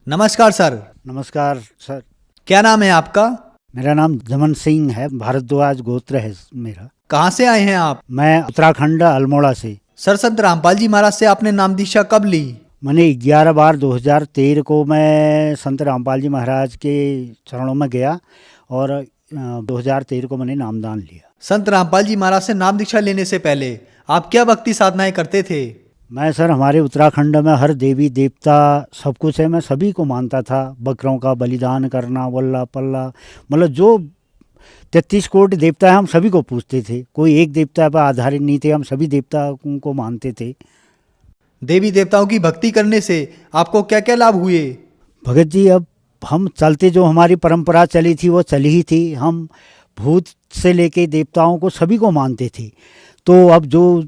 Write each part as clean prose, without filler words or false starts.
नमस्कार सर। नमस्कार सर। क्या नाम है आपका? मेरा नाम जमन सिंह है, भारद्वाज गोत्र है मेरा। कहाँ से आए हैं आप? मैं उत्तराखंड अल्मोड़ा से। सर, संत रामपाल जी महाराज से आपने नाम दीक्षा कब ली? मैंने 11/12/2013 को मैं संत रामपाल जी महाराज के चरणों में गया और 2013 को मैंने नामदान लिया। संत रामपाल जी महाराज से नाम दीक्षा लेने से पहले आप क्या भक्ति साधनाएं करते थे? मैं सर हमारे उत्तराखंड में हर देवी देवता सब कुछ है, मैं सभी को मानता था। बकरों का बलिदान करना, वल्ला पल्ला, मतलब जो 33 कोटि देवता है हम सभी को पूजते थे। कोई एक देवता पर आधारित नहीं थे, हम सभी देवताओं को मानते थे। देवी देवताओं की भक्ति करने से आपको क्या क्या लाभ हुए? भगत जी, अब हम चलते जो हमारी परंपरा चली थी वो चली ही थी। हम भूत से लेके देवताओं को सभी को मानते थे। तो अब जो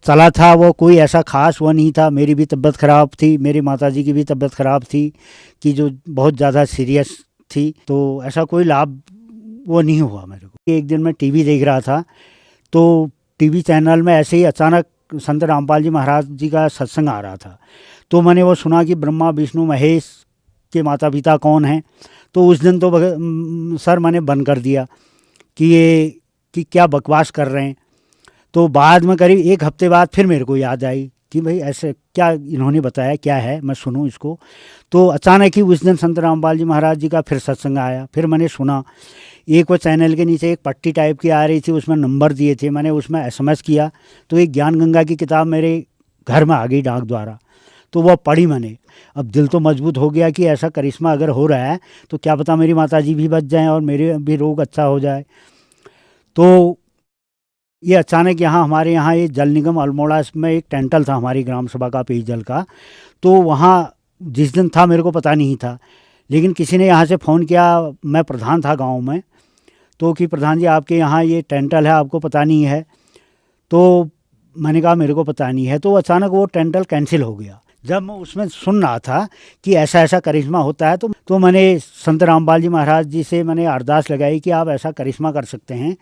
चला था वो कोई ऐसा खास वो नहीं था। मेरी भी तबीयत ख़राब थी, मेरी माताजी की भी तबीयत ख़राब थी कि जो बहुत ज़्यादा सीरियस थी। तो ऐसा कोई लाभ वो नहीं हुआ मेरे को। एक दिन मैं टीवी देख रहा था तो टीवी चैनल में ऐसे ही अचानक संत रामपाल जी महाराज जी का सत्संग आ रहा था। तो मैंने वो सुना कि ब्रह्मा विष्णु महेश के माता पिता कौन हैं। तो उस दिन तो सर मैंने बंद कर दिया कि क्या बकवास कर रहे हैं। तो बाद में करीब एक हफ्ते बाद फिर मेरे को याद आई कि भाई ऐसे क्या इन्होंने बताया, क्या है, मैं सुनूं इसको। तो अचानक ही उस दिन संत रामपाल जी महाराज जी का फिर सत्संग आया। फिर मैंने सुना। एक वो चैनल के नीचे एक पट्टी टाइप की आ रही थी, उसमें नंबर दिए थे। मैंने उसमें SMS किया तो एक ज्ञान गंगा की किताब मेरे घर में आ गई डाक द्वारा। तो वह पढ़ी मैंने। अब दिल तो मजबूत हो गया कि ऐसा करिश्मा अगर हो रहा है तो क्या पता मेरी माताजी भी बच जाएं और मेरे भी रोग अच्छा हो जाए। तो ये अचानक हमारे यहाँ ये जल निगम अल्मोड़ा में एक टेंटल था हमारी ग्राम सभा का पेयजल का। तो वहाँ जिस दिन था मेरे को पता नहीं था, लेकिन किसी ने यहाँ से फ़ोन किया। मैं प्रधान था गांव में, तो कि प्रधान जी आपके यहाँ ये टेंटल है, आपको पता नहीं है? तो मैंने कहा मेरे को पता नहीं है। तो अचानक वो टेंटल कैंसिल हो गया। जब मैं उसमें सुन रहा था कि ऐसा ऐसा करिश्मा होता है तो मैंने संत रामपाल जी महाराज जी से मैंने अरदास लगाई कि आप ऐसा करिश्मा कर सकते हैं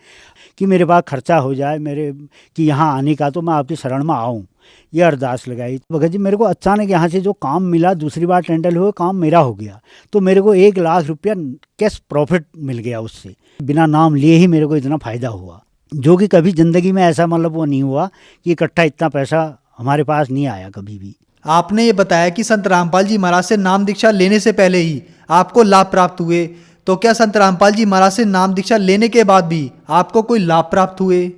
कि मेरे पास खर्चा हो जाए मेरे कि यहाँ आने का, तो मैं आपकी शरण में आऊँ। ये अरदास लगाई। भगत जी, मेरे को अचानक यहाँ से जो काम मिला, दूसरी बार टेंडर हुए, काम मेरा हो गया। तो मेरे को 1 लाख रुपया कैश प्रॉफिट मिल गया उससे। बिना नाम लिए ही मेरे को इतना फ़ायदा हुआ, जो कि कभी ज़िंदगी में ऐसा मतलब वो नहीं हुआ कि इकट्ठा इतना पैसा हमारे पास नहीं आया कभी भी। आपने ये बताया कि संत रामपाल जी महाराज से नाम दीक्षा लेने से पहले ही आपको लाभ प्राप्त हुए, तो क्या संत रामपाल जी महाराज से नाम दीक्षा लेने के बाद भी आपको कोई लाभ प्राप्त हुए?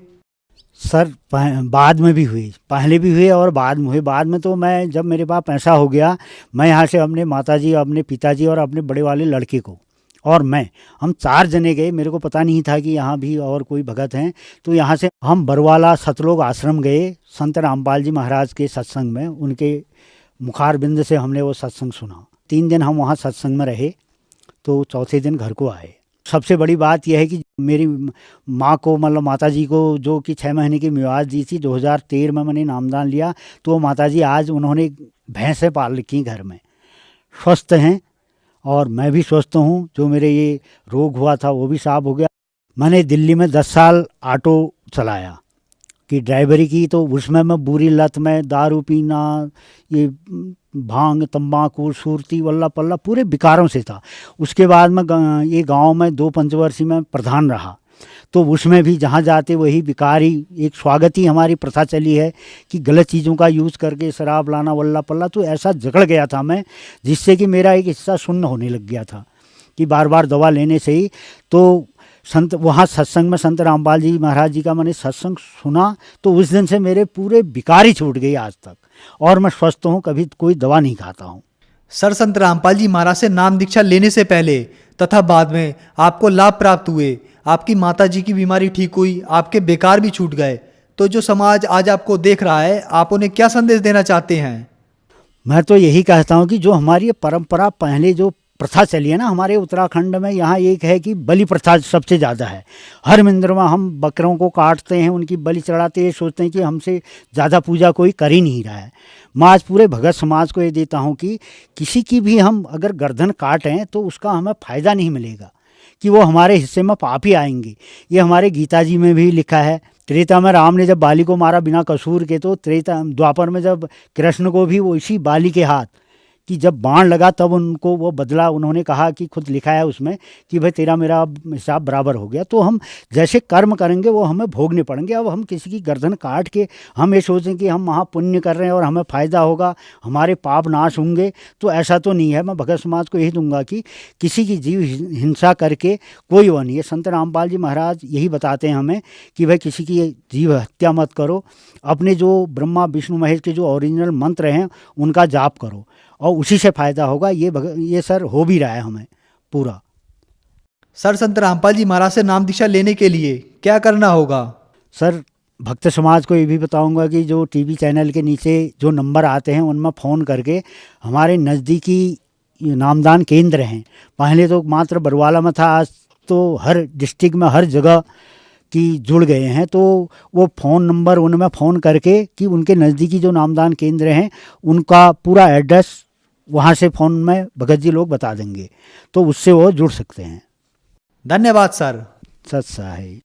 सर बाद में भी हुई, पहले भी हुए और बाद में हुए। बाद में तो मैं जब मेरे पास पैसा हो गया, मैं यहाँ से अपने माताजी, अपने पिताजी और अपने बड़े वाले लड़के को और हम 4 जने गए। मेरे को पता नहीं था कि यहाँ भी और कोई भगत हैं। तो यहाँ से हम बरवाला सतलोक आश्रम गए संत रामपाल जी महाराज के सत्संग में। उनके मुखारबिंद से हमने वो सत्संग सुना। 3 दिन हम वहाँ सत्संग में रहे, तो चौथे दिन घर को आए। सबसे बड़ी बात यह है कि मेरी माँ को, मतलब माताजी को, जो कि 6 महीने की मिवाज दी थी, 2013 में मैंने नामदान लिया। तो वो माताजी आज उन्होंने भैंसें पाल रखी घर में, स्वस्थ हैं और मैं भी स्वस्थ हूँ। जो मेरे ये रोग हुआ था वो भी साफ हो गया। मैंने दिल्ली में 10 साल ऑटो चलाया कि ड्राइवरी की। तो उसमें मैं बुरी लत में दारू पीना, ये भांग, तंबाकू, सुरती, वल्ला पल्ला पूरे विकारों से था। उसके बाद मैं ये गांव में 2 पंचवर्षीय में प्रधान रहा। तो उसमें भी जहाँ जाते वही विकार ही, एक स्वागत ही हमारी प्रथा चली है कि गलत चीज़ों का यूज़ करके शराब लाना, वल्ला पल्ला। तो ऐसा जकड़ गया था मैं, जिससे कि मेरा एक हिस्सा शून्य होने लग गया था कि बार बार दवा लेने से ही। तो संत वहाँ सत्संग में संत रामपाल जी महाराज जी का मैंने सत्संग सुना, तो उस दिन से मेरे पूरे विकार ही छूट गई आज तक, और मैं स्वस्थ हूँ, कभी कोई दवा नहीं खाता हूँ। सर, संत रामपाल जी महाराज से नाम दीक्षा लेने से पहले तथा बाद में आपको लाभ प्राप्त हुए, आपकी माता जी की बीमारी ठीक हुई, आपके बेकार भी छूट गए। तो जो समाज आज आपको देख रहा है, आप उन्हें क्या संदेश देना चाहते हैं? मैं तो यही कहता हूँ कि जो हमारी ये परंपरा, पहले जो प्रथा चली है ना हमारे उत्तराखंड में, यहाँ एक है कि बलि प्रथा सबसे ज़्यादा है। हर मंदिर में हम बकरों को काटते हैं, उनकी बलि चढ़ाते हैं, सोचते हैं कि हमसे ज़्यादा पूजा कोई कर ही नहीं रहा है। मैं आज पूरे भगत समाज को ये देता हूँ कि किसी की भी हम अगर गर्दन काटें तो उसका हमें फ़ायदा नहीं मिलेगा, कि वो हमारे हिस्से में पाप ही आएंगे। ये हमारे गीता जी में भी लिखा है। त्रेता में राम ने जब बाली को मारा बिना कसूर के, तो त्रेता द्वापर में जब कृष्ण को भी वो इसी बाली के हाथ कि जब बाण लगा तब उनको वो बदला, उन्होंने कहा कि खुद लिखा है उसमें कि भाई तेरा मेरा अब हिसाब बराबर हो गया। तो हम जैसे कर्म करेंगे वो हमें भोगने पड़ेंगे। अब हम किसी की गर्दन काट के हम ये सोचें कि हम महापुण्य कर रहे हैं और हमें फ़ायदा होगा, हमारे पाप नाश होंगे, तो ऐसा तो नहीं है। मैं भगत समाज को यही दूंगा कि किसी की जीव हिंसा करके कोई वो नहीं है। संत रामपाल जी महाराज यही बताते हैं हमें कि भाई किसी की जीव हत्या मत करो, अपने जो ब्रह्मा विष्णु महेश के जो ओरिजिनल मंत्र हैं उनका जाप करो और उसी से फ़ायदा होगा। ये सर हो भी रहा है हमें पूरा। सर, संत रामपाल जी महाराज से नाम दीक्षा लेने के लिए क्या करना होगा? सर, भक्त समाज को ये भी बताऊंगा कि जो टीवी चैनल के नीचे जो नंबर आते हैं उनमें फ़ोन करके हमारे नज़दीकी नामदान केंद्र हैं, पहले तो मात्र बरवाला में था, आज तो हर डिस्ट्रिक्ट में हर जगह की जुड़ गए हैं। तो वो फ़ोन नंबर उनमें फ़ोन करके कि उनके नज़दीकी जो नामदान केंद्र हैं उनका पूरा एड्रेस वहाँ से फ़ोन में भगत जी लोग बता देंगे, तो उससे वो जुड़ सकते हैं। धन्यवाद सर। सत्सा है।